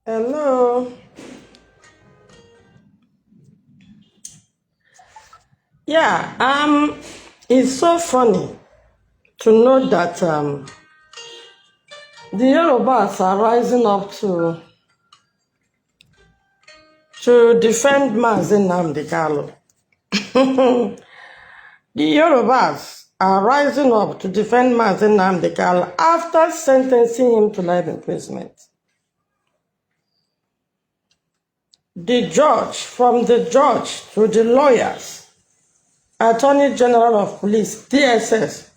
Hello. Yeah, it's so funny to know that the Yorubas are rising up to defend Mazi Nnamdi Kanu. The Yorubas are rising up to defend Mazi Nnamdi Kanu after sentencing him to life imprisonment. From the judge to the lawyers, Attorney General of Police, DSS,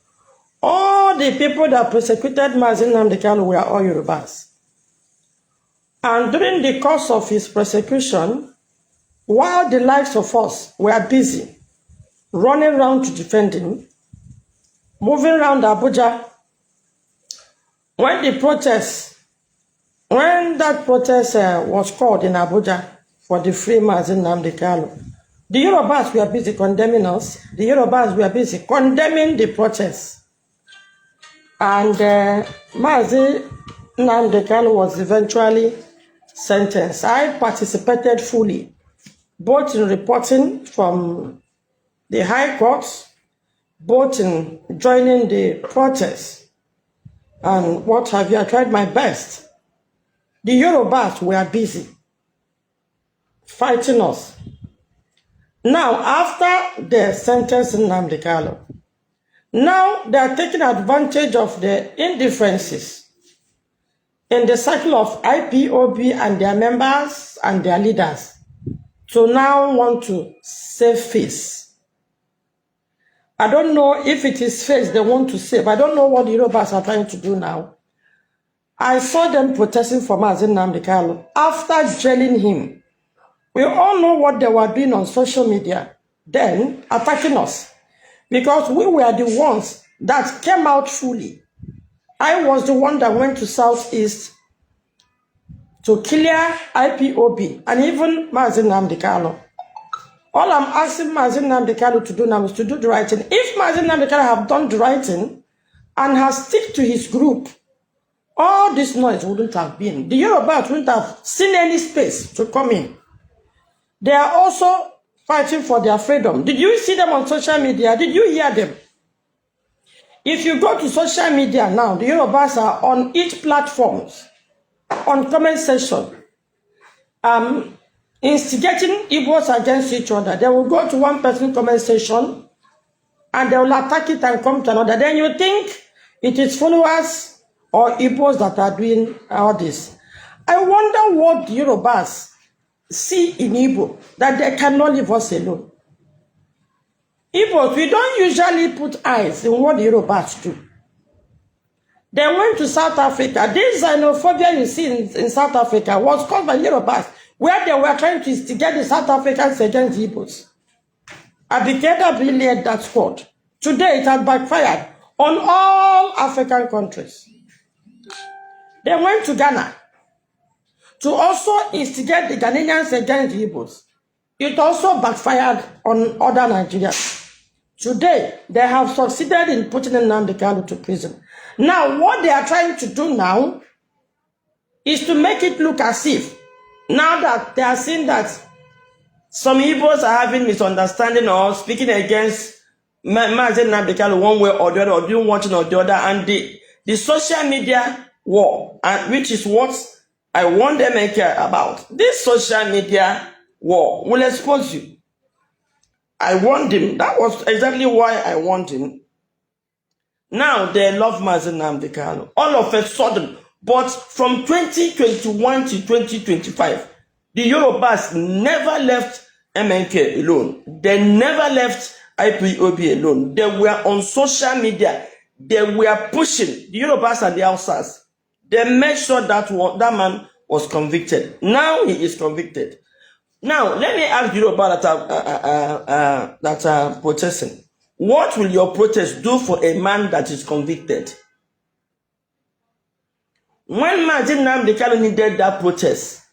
all the people that persecuted Mazi Nnamdi Kanu were all Yorubas. And during the course of his persecution, while the likes of us were busy running around to defend him, moving around Abuja, when that protest was called in Abuja for the free Mazi Nnamdi Kanu, the Yorubas were busy condemning us. The Yorubas were busy condemning the protest. And Mazi Nnamdi Kanu was eventually sentenced. I participated fully, both in reporting from the High Court, both in joining the protest, and what have you. I tried my best. The Yorubas were busy fighting us. Now, after the sentence in Nnamdi Kanu, now they are taking advantage of the indifferences in the circle of IPOB and their members and their leaders to now want to save face. I don't know if it is face they want to save. I don't know what the Yorubas are trying to do now. I saw them protesting for Mazi Nnamdi Kanu after jailing him. We all know what they were doing on social media, then attacking us, because we were the ones that came out fully. I was the one that went to Southeast to clear IPOB and even Mazi Nnamdi Kanu. All I'm asking Mazi Nnamdi Kanu to do now is to do the right thing. If Mazi Nnamdi Kanu have done the right thing and has stick to his group, all this noise wouldn't have been. The Yorubas wouldn't have seen any space to come in. They are also fighting for their freedom. Did you see them on social media? Did you hear them? If you go to social media now, the Yorubas are on each platform, on comment section, instigating Igbos against each other. They will go to one person comment section and they will attack it and come to another. Then you think it is followers or Igbos that are doing all this. I wonder what the Yorubas see in Igbo that they cannot leave us alone. Igbos, we don't usually put eyes in what the Yorubas do. They went to South Africa. This xenophobia you see in South Africa was caused by Yorubas, where they were trying to instigate the South Africans against Igbos. Abikeda really led that squad. Today it has backfired on all African countries. They went to Ghana to also instigate the Ghanaians against the Igbos. It also backfired on other Nigerians. Today, they have succeeded in putting Nnamdi Kanu to prison. Now, what they are trying to do now is to make it look as if, now that they are seeing that some Igbos are having misunderstanding or speaking against Mazi Nnamdi Kanu one way or the other, or doing one thing or the other, and the social media war, and which is what I want them to care about. This social media war will expose you. I want him. That was exactly why I want him. Now they love Mazi Nnamdi Kanu. All of a sudden, but from 2021 to 2025, the Yorubas never left MNK alone. They never left IPOB alone. They were on social media. They were pushing the Yorubas and the Hausas. They made sure that man was convicted. Now he is convicted. Now, let me ask you about that are protesting. What will your protest do for a man that is convicted? When Mazi Nnamdi Kanu needed that protest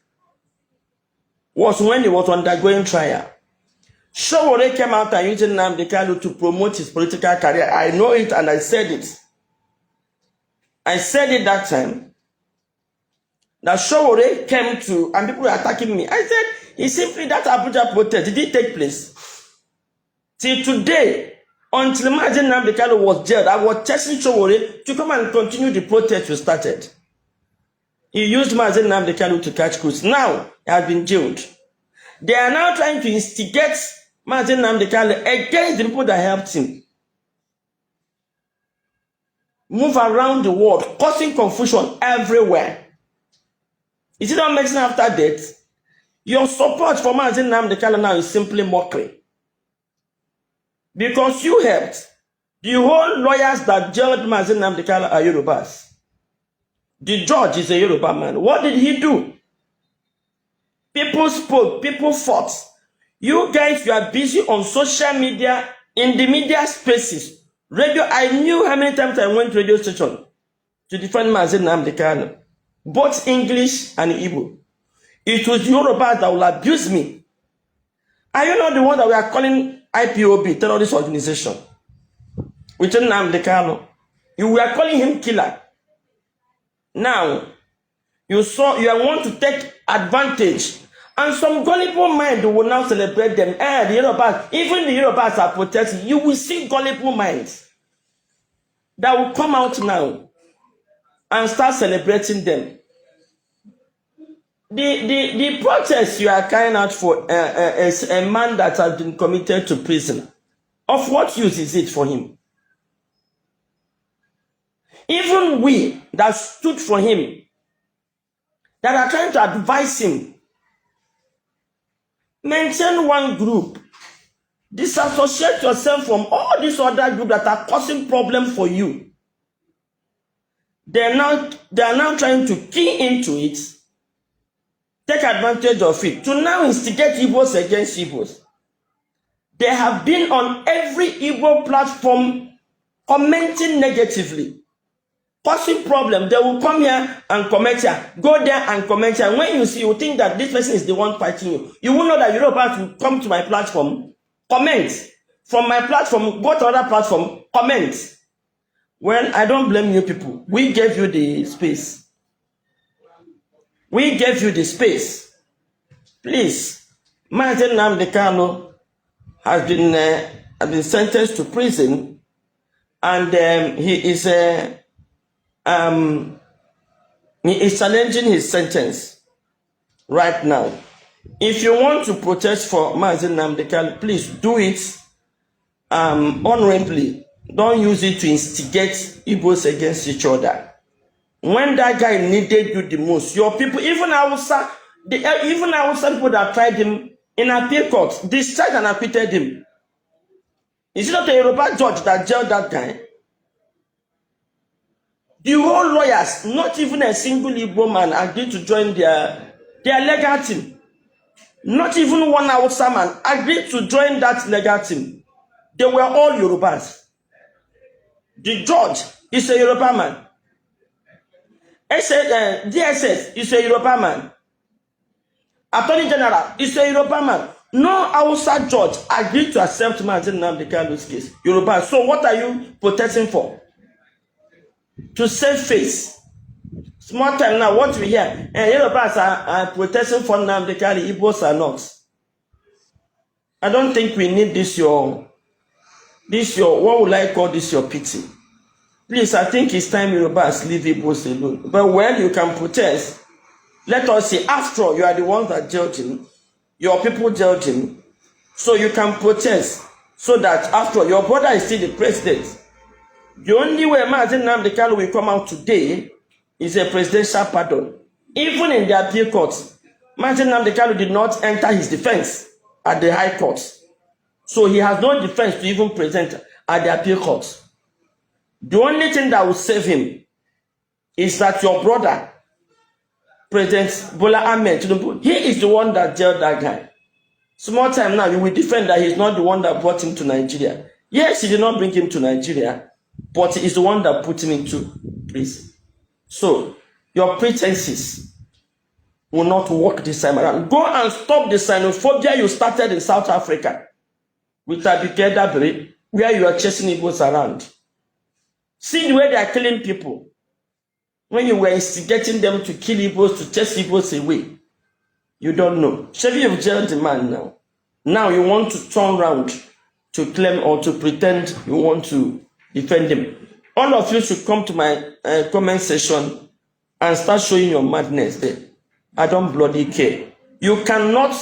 was when he was undergoing trial. Showore came out and used Nnamdi Kanu to promote his political career. I know it and I said it. I said it that time that Showore came to, and people were attacking me. I said, it's simply that Abuja protest. Did it take place? Till today, until Mazi Nnamdi Kanu was jailed, I was chasing Showore to come and continue the protest we started. He used Mazi Nnamdi Kanu to catch crews. Now, he has been jailed. They are now trying to instigate Mazi Nnamdi Kanu against the people that helped him. Move around the world, causing confusion everywhere. Is it not medicine after death? Your support for Mazi Nnamdi Kanu now is simply mockery. Because you helped. The whole lawyers that jailed Mazi Nnamdi Kanu are Yorubas. The judge is a Yoruba man. What did he do? People spoke, people fought. You guys, you are busy on social media, in the media spaces. Radio, I knew how many times I went to radio station to defend Mazi Nnamdi Kanu. Both English and Igbo. It was Yoruba that will abuse me. Are you not the one that we are calling IPOB, terrorist organization? With Nnamdi Kanu. You were calling him killer. Now, you want to take advantage. And some gullible mind will now celebrate them. The Yorubas, even the Yorubas are protesting. You will see gullible minds that will come out now and start celebrating them. The protest you are carrying out for is a man that has been committed to prison. Of what use is it for him? Even we that stood for him, that are trying to advise him, maintain one group. Disassociate yourself from all these other groups that are causing problems for you. They are now trying to key into it, take advantage of it, to now instigate Igbos against Igbos. They have been on every Igbo platform commenting negatively, causing problems. They will come here and comment here, go there and comment here. When you see, you think that this person is the one fighting you. You will know that Yorubas will come to my platform, comment. From my platform, go to other platform, comment. Well, I don't blame you people. We gave you the space. We gave you the space. Please, Mazi Nnamdi Kanu has been sentenced to prison, and he is challenging his sentence right now. If you want to protest for Mazi Nnamdi Kanu, please do it honorably. Don't use it to instigate Igbos against each other. When that guy needed you the most, your people, even Hausa people that tried him in appeal court, discharged and acquitted him. Is it not a Yoruba judge that jailed that guy? The whole lawyers, not even a single Igbo man agreed to join their legal team. Not even one Hausa man agreed to join that legal team. They were all Yorubas. The judge is a Yoruba man. DSS is a Yoruba man. Attorney General is a Yoruba man. No Hausa judge agreed to accept Mazi Nnamdi Kanu's case. Yoruba. So what are you protesting for? To save face. Small time now, what we hear, Yorubas are protesting for Nnamdi Kanu, Igbos are not. I don't think we need this your, what would I call this, your pity. Please, I think it's time Yorubas leave Igbos alone. But when you can protest, let us say, after all, you are the ones that jailed him, your people jailed him, so you can protest, so that after all, your brother is still the president. The only way Mazi Nnamdi Kanu will come out today is a presidential pardon. Even in the appeal court, Mazi Nnamdi Kanu did not enter his defense at the high court. So he has no defense to even present at the appeal court. The only thing that will save him is that your brother, President Bola Ahmed Tinubu, he is the one that jailed that guy. Small time now, you will defend that he's not the one that brought him to Nigeria. Yes, he did not bring him to Nigeria, but he is the one that put him into prison. So, your pretenses will not work this time around. Go and stop the xenophobia you started in South Africa with Abigail Dabiri, where you are chasing Igbos around. See the way they are killing people. when you were instigating them to kill Igbos, to chase Igbos away. You don't know. Chevy, you've jailed the man now. Now you want to turn around to claim or to pretend you want to defend him. All of you should come to my comment section and start showing your madness there. I don't bloody care. You cannot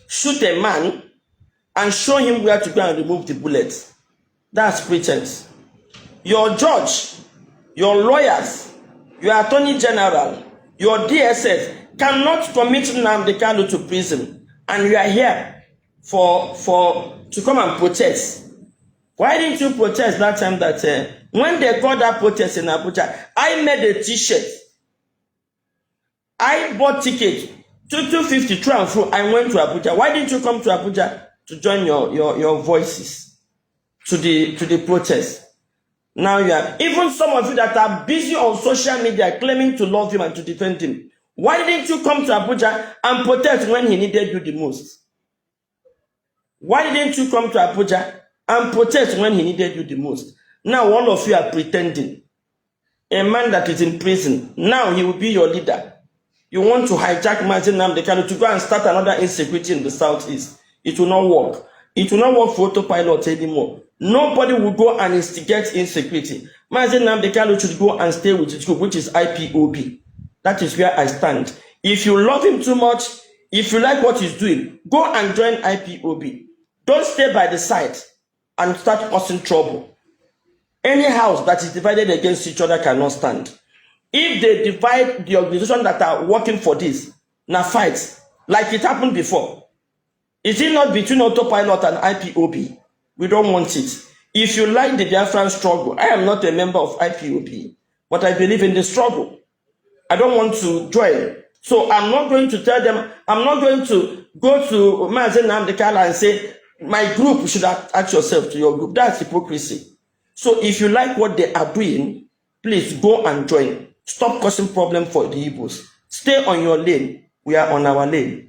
shoot a man and show him where to go and remove the bullets. That's pretense. Your judge, your lawyers, your attorney general, your DSS cannot commit Nnamdi Kanu to prison, and you are here to come and protest. Why didn't you protest that time that when they called that protest in Abuja? I made a t-shirt. I bought tickets, 250 to and fro. I went to Abuja. Why didn't you come to Abuja to join your voices to the protest? Now you are, even some of you that are busy on social media claiming to love him and to defend him. Why didn't you come to Abuja and protest when he needed you the most? Why didn't you come to Abuja and protest when he needed you the most? Now all of you are pretending. A man that is in prison, now he will be your leader. You want to hijack Mazi Nnamdi Kanu to go and start another insecurity in the southeast. It will not work. It will not work for autopilot anymore. Nobody will go and instigate insecurity. Mazi Nnamdi Kanu should go and stay with his group, which is IPOB. That is where I stand. If you love him too much, if you like what he's doing, go and join IPOB. Don't stay by the side and start causing trouble. Any house that is divided against each other cannot stand. If they divide the organization that are working for this, now fight, like it happened before. Is it not between autopilot and IPOB? We don't want it. If you like the Biafran struggle, I am not a member of IPOB, but I believe in the struggle. I don't want to join. So I'm not going to tell them, I'm not going to go to Mazi Nnamdi Kanu and say, my group should attach yourself to your group. That's hypocrisy. So if you like what they are doing, please go and join. Stop causing problem for the Igbos. Stay on your lane. We are on our lane.